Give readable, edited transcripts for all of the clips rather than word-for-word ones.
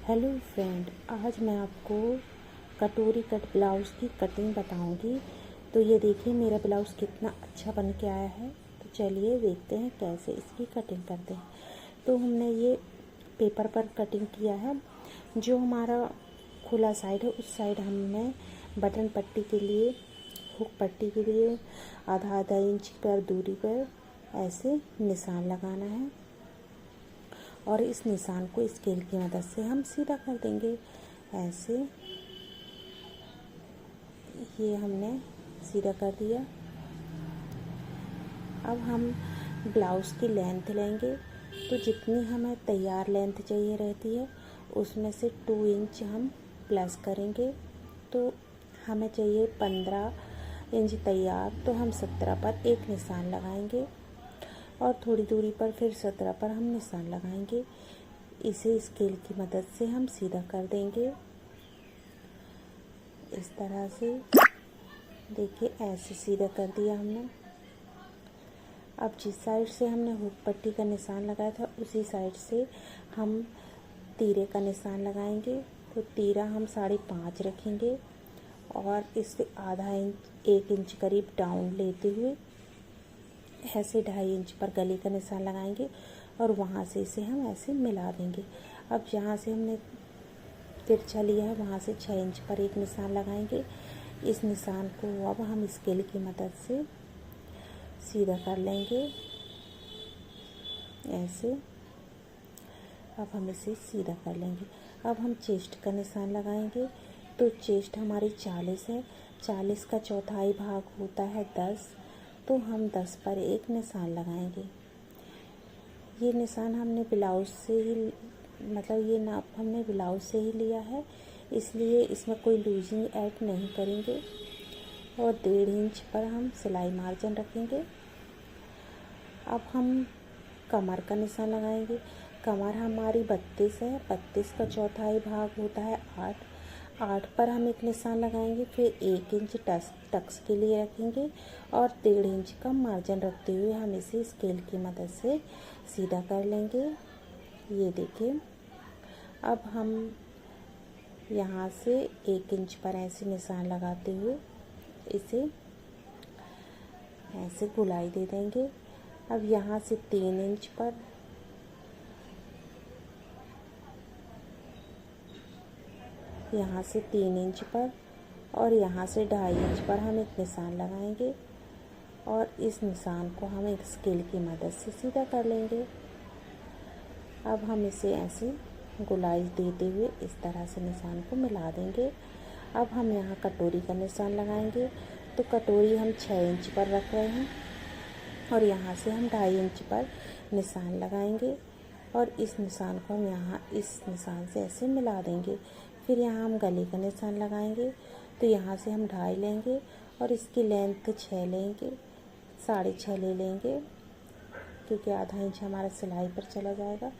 Hello friend, आज मैं आपको कटोरी कट ब्लाउज़ की कटिंग बताऊंगी। तो ये देखिए मेरा ब्लाउज़ कितना अच्छा बन के आया है। तो चलिए देखते हैं कैसे इसकी कटिंग करते हैं। तो हमने ये पेपर पर कटिंग किया है। जो हमारा खुला साइड है उस साइड हमने बटन पट्टी के लिए, हुक पट्टी के लिए आधा आधा इंच पर दूरी पर ऐसे निशान लगाना है और इस निशान को स्केल की मदद से हम सीधा कर देंगे। ऐसे ये हमने सीधा कर दिया। अब हम ब्लाउज़ की लेंथ लेंगे। तो जितनी हमें तैयार लेंथ चाहिए रहती है उसमें से 2 इंच हम प्लस करेंगे। तो हमें चाहिए 15 इंच तैयार, तो हम 17 पर एक निशान लगाएंगे और थोड़ी दूरी पर फिर 17 पर हम निशान लगाएंगे। इसे स्केल की मदद से हम सीधा कर देंगे। इस तरह से देखिए, ऐसे सीधा कर दिया हमने। अब जिस साइड से हमने हुक पट्टी का निशान लगाया था उसी साइड से हम तीरे का निशान लगाएंगे। तो तीरा हम 5.5 रखेंगे और इससे आधा इंच 1 इंच करीब डाउन लेते हुए ऐसे 2.5 इंच पर गले का निशान लगाएंगे और वहाँ से इसे हम ऐसे मिला देंगे। अब जहाँ से हमने तिरछा लिया है वहाँ से 6 इंच पर एक निशान लगाएंगे। इस निशान को अब हम स्केल की मदद से सीधा कर लेंगे ऐसे। अब हम इसे सीधा कर लेंगे। अब हम चेस्ट का निशान लगाएंगे। तो चेस्ट हमारी 40 है, 40 का चौथाई भाग होता है 10। तो हम 10 पर एक निशान लगाएंगे। ये निशान हमने ब्लाउज़ से ही, मतलब ये नाप हमने ब्लाउज़ से ही लिया है, इसलिए इसमें कोई लूजिंग ऐड नहीं करेंगे। और 1.5 इंच पर हम सिलाई मार्जिन रखेंगे। अब हम कमर का निशान लगाएंगे। कमर हमारी 32 है, 32 का चौथाई भाग होता है 8। 8 पर हम एक निशान लगाएंगे, फिर 1 इंच टक्स के लिए रखेंगे और 1.5 इंच का मार्जिन रखते हुए हम इसे स्केल की मदद से सीधा कर लेंगे। ये देखिए, अब हम यहाँ से 1 इंच पर ऐसे निशान लगाते हुए इसे ऐसे गोलाई दे देंगे। अब यहाँ से 3 इंच पर और यहाँ से 2.5 इंच पर हम एक निशान लगाएंगे और इस निशान को हम एक स्केल की मदद से सीधा कर लेंगे। अब हम इसे ऐसे गोलाई देते हुए इस तरह से निशान को मिला देंगे। अब हम यहाँ कटोरी का निशान लगाएंगे। तो कटोरी हम 6 इंच पर रख रहे हैं और यहाँ से हम 2.5 इंच पर निशान लगाएंगे और इस निशान को हम यहाँ इस निशान से ऐसे मिला देंगे। फिर यहाँ हम गले का निशान लगाएंगे। तो यहाँ से हम 2.5 लेंगे और इसकी लेंथ 6 लेंगे, 6.5 ले लेंगे क्योंकि आधा इंच हमारा सिलाई पर चला जाएगा।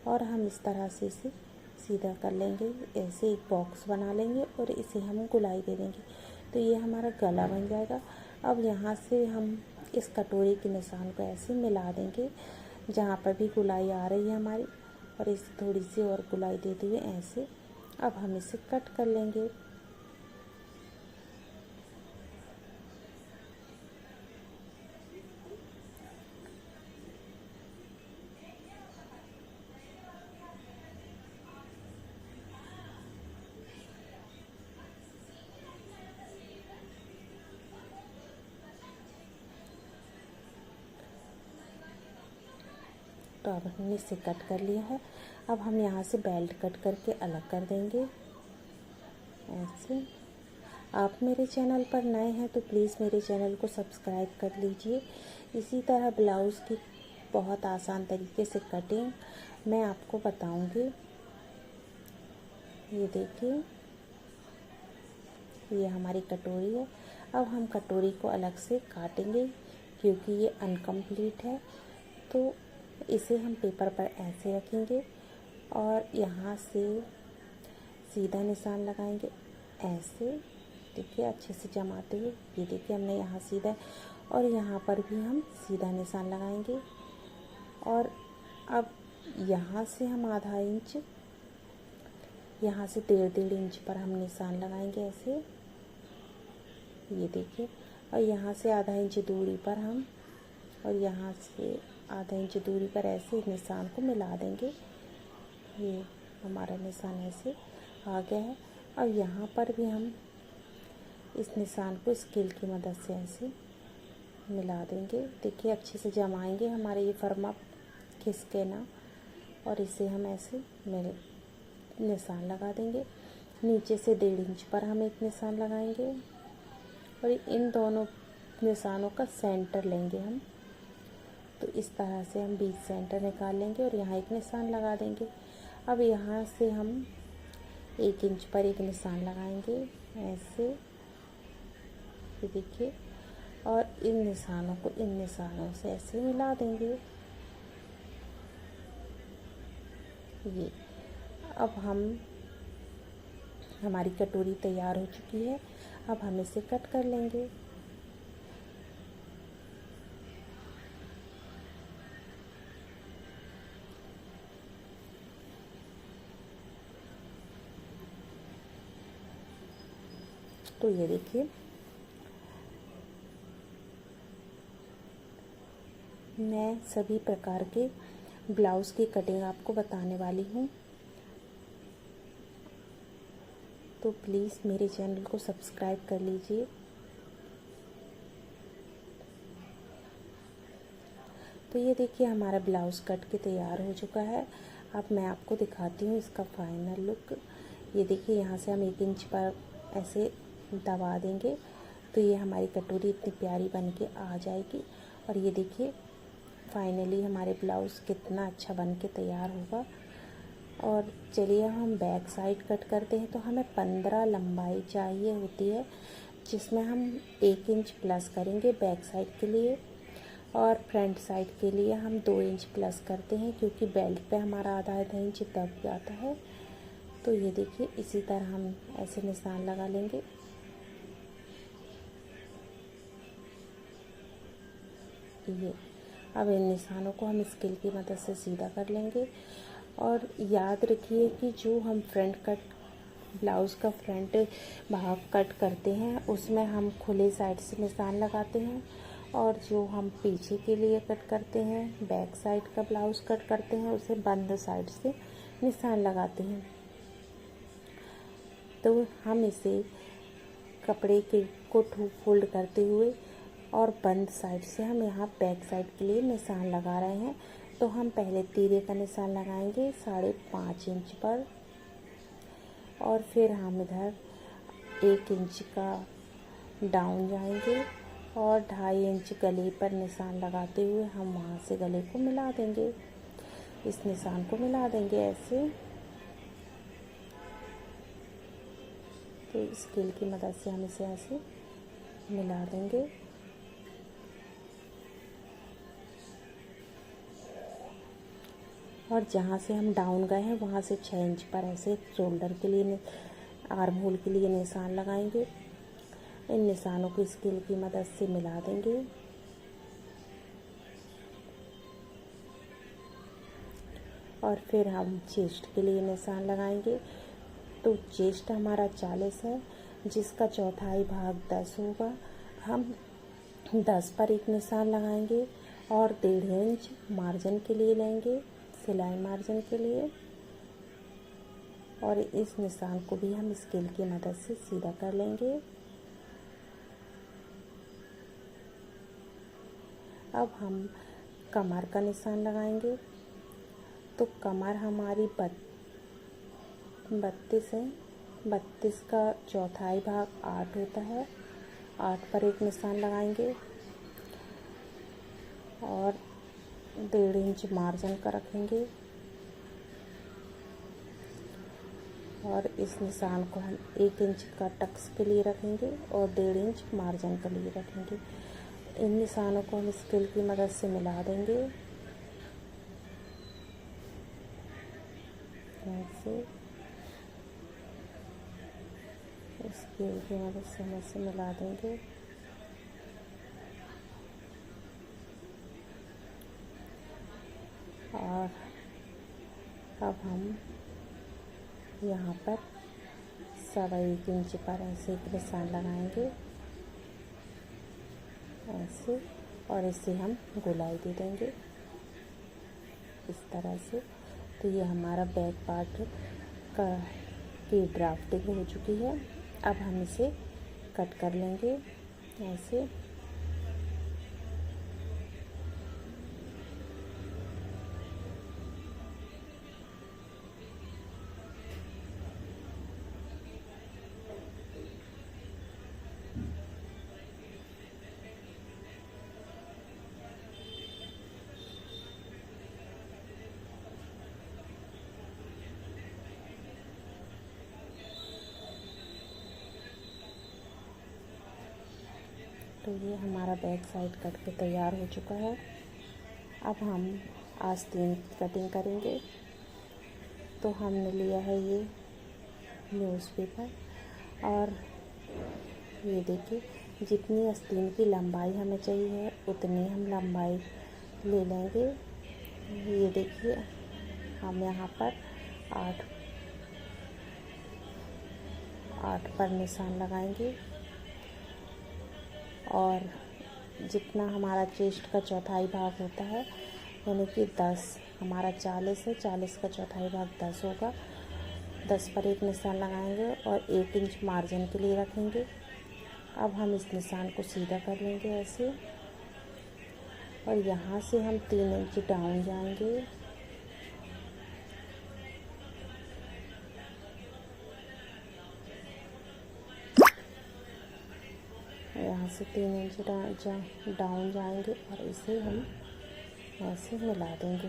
और हम इस तरह से इसे सीधा कर लेंगे। ऐसे एक बॉक्स बना लेंगे और इसे हम गोलाई दे देंगे। तो ये हमारा गला बन जाएगा। अब यहाँ से हम इस कटोरी के निशान को ऐसे मिला देंगे जहाँ पर भी गोलाई आ रही है हमारी, और इसे थोड़ी सी और गोलाई देते हुए ऐसे अब हम इसे कट कर लेंगे। तो अब हमने इसे कट कर लिया है। अब हम यहाँ से बेल्ट कट करके अलग कर देंगे ऐसे। आप मेरे चैनल पर नए हैं तो प्लीज़ मेरे चैनल को सब्सक्राइब कर लीजिए। इसी तरह ब्लाउज़ की बहुत आसान तरीके से कटिंग मैं आपको बताऊंगी। ये देखिए, ये हमारी कटोरी है। अब हम कटोरी को अलग से काटेंगे क्योंकि ये अनकम्प्लीट है। तो इसे हम पेपर पर ऐसे रखेंगे और यहाँ से सीधा निशान लगाएंगे ऐसे। देखिए, अच्छे से जमाते हुए, ये देखिए हमने यहाँ सीधा और यहाँ पर भी हम सीधा निशान लगाएंगे। और अब यहाँ से हम आधा इंच यहाँ से 1.5 इंच पर हम निशान लगाएंगे ऐसे, ये देखिए। और यहाँ से आधा इंच दूरी पर हम, और यहाँ से आधा इंच दूरी पर ऐसे इस निशान को मिला देंगे। ये हमारा निशान ऐसे आ गया है। और यहाँ पर भी हम इस निशान को स्केल की मदद से ऐसे मिला देंगे। देखिए अच्छे से जमाएंगे, हमारे ये फर्मा खिसके ना। और इसे हम ऐसे निशान लगा देंगे। नीचे से 1.5 इंच पर हम एक निशान लगाएंगे और इन दोनों निशानों का सेंटर लेंगे हम। तो इस तरह से हम बीच सेंटर निकाल लेंगे और यहाँ एक निशान लगा देंगे। अब यहाँ से हम 1 इंच पर एक निशान लगाएंगे ऐसे, ये देखिए। और इन निशानों को इन निशानों से ऐसे मिला देंगे। ये अब हमारी कटोरी तैयार हो चुकी है। अब हम इसे कट कर लेंगे। तो ये देखिए मैं सभी प्रकार के ब्लाउज़ की कटिंग आपको बताने वाली हूँ। तो प्लीज़ मेरे चैनल को सब्सक्राइब कर लीजिए। तो ये देखिए हमारा ब्लाउज़ कट के तैयार हो चुका है। अब मैं आपको दिखाती हूँ इसका फाइनल लुक। ये देखिए यहाँ से हम 1 इंच पर ऐसे दबा देंगे तो ये हमारी कटोरी इतनी प्यारी बन के आ जाएगी। और ये देखिए फाइनली हमारे ब्लाउज़ कितना अच्छा बन के तैयार होगा। और चलिए हम बैक साइड कट करते हैं। तो हमें 15 लंबाई चाहिए होती है, जिसमें हम 1 इंच प्लस करेंगे बैक साइड के लिए, और फ्रंट साइड के लिए हम 2 इंच प्लस करते हैं, क्योंकि बेल्ट पे हमारा आधा इंच दब जाता है। तो ये देखिए इसी तरह हम ऐसे निशान लगा लेंगे। ये अब इन निशानों को हम स्केल की मदद से सीधा कर लेंगे। और याद रखिए कि जो हम फ्रंट कट ब्लाउज़ का फ्रंट भाग कट करते हैं उसमें हम खुले साइड से निशान लगाते हैं, और जो हम पीछे के लिए कट करते हैं, बैक साइड का ब्लाउज़ कट करते हैं, उसे बंद साइड से निशान लगाते हैं। तो हम इसे कपड़े को फोल्ड करते हुए और बंद साइड से हम यहाँ बैक साइड के लिए निशान लगा रहे हैं। तो हम पहले तीरे का निशान लगाएंगे 5.5 इंच पर, और फिर हम इधर 1 इंच का डाउन जाएंगे और 2.5 इंच गले पर निशान लगाते हुए हम वहाँ से गले को मिला देंगे। इस निशान को मिला देंगे ऐसे। तो स्केल की मदद से हम इसे ऐसे मिला देंगे। और जहाँ से हम डाउन गए हैं वहाँ से 6 इंच पर ऐसे शोल्डर के लिए, आर्म होल के लिए निशान लगाएंगे। इन निशानों को स्केल की मदद से मिला देंगे। और फिर हम चेस्ट के लिए निशान लगाएंगे। तो चेस्ट हमारा 40 है, जिसका चौथाई भाग 10 होगा। हम 10 पर एक निशान लगाएंगे और 1.5 इंच मार्जिन के लिए लेंगे, सिलाई मार्जिन के लिए। और इस निशान को भी हम स्केल की मदद से सीधा कर लेंगे। अब हम कमर का निशान लगाएंगे। तो कमर हमारी 32 है, 32 का चौथाई भाग 8 होता है। 8 पर एक निशान लगाएंगे और 1.5 इंच मार्जिन का रखेंगे। और इस निशान को हम 1 इंच का टक्स के लिए रखेंगे और 1.5 इंच मार्जिन के लिए रखेंगे। इन निशानों को हम स्केल की मदद से मिला देंगे ऐसे। स्केल की मदद से हम ऐसे मिला देंगे। और अब हम यहाँ पर 1.25 इंच पर ऐसे एक निशान लगाएंगे ऐसे, और इसे हम गोलाई दे देंगे इस तरह से। तो ये हमारा बैक पार्ट का की ड्राफ्टिंग हो चुकी है। अब हम इसे कट कर लेंगे ऐसे। तो ये हमारा बैक साइड कट के तैयार हो चुका है। अब हम आस्तीन की कटिंग करेंगे। तो हमने लिया है ये न्यूज़पेपर, और ये देखिए जितनी आस्तीन की लंबाई हमें चाहिए है उतनी हम लंबाई ले लेंगे। ये देखिए हम यहाँ पर 8 पर निशान लगाएंगे, और जितना हमारा चेस्ट का चौथाई भाग होता है यानी कि 10, हमारा 40 है, 40 का चौथाई भाग 10 होगा। 10 पर एक निशान लगाएंगे और 1 इंच मार्जिन के लिए रखेंगे। अब हम इस निशान को सीधा कर लेंगे ऐसे, और यहाँ से हम 3 इंच डाउन जाएंगे। यहाँ से 3 इंच डाउन जाएंगे और इसे हम ऐसे मिला देंगे।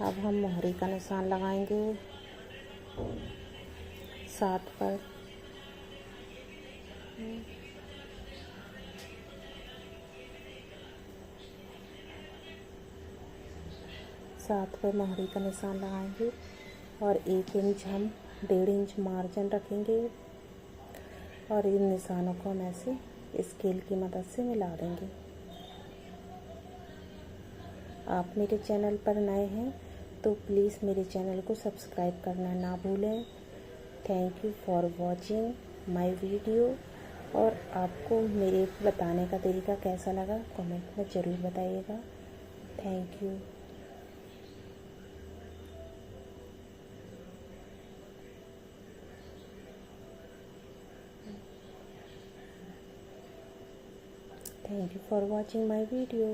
अब हम मोहरी का निशान लगाएंगे 7 पर। सात पर मोहरी का निशान लगाएंगे और 1 इंच हम 1.5 इंच मार्जिन रखेंगे, और इन निशानों को हम ऐसे स्केल की मदद से मिला देंगे। आप मेरे चैनल पर नए हैं तो प्लीज़ मेरे चैनल को सब्सक्राइब करना ना भूलें। Thank you for watching my video. और आपको मेरे बताने का तरीका कैसा लगा कमेंट में ज़रूर बताइएगा। Thank you. Thank you for watching my video.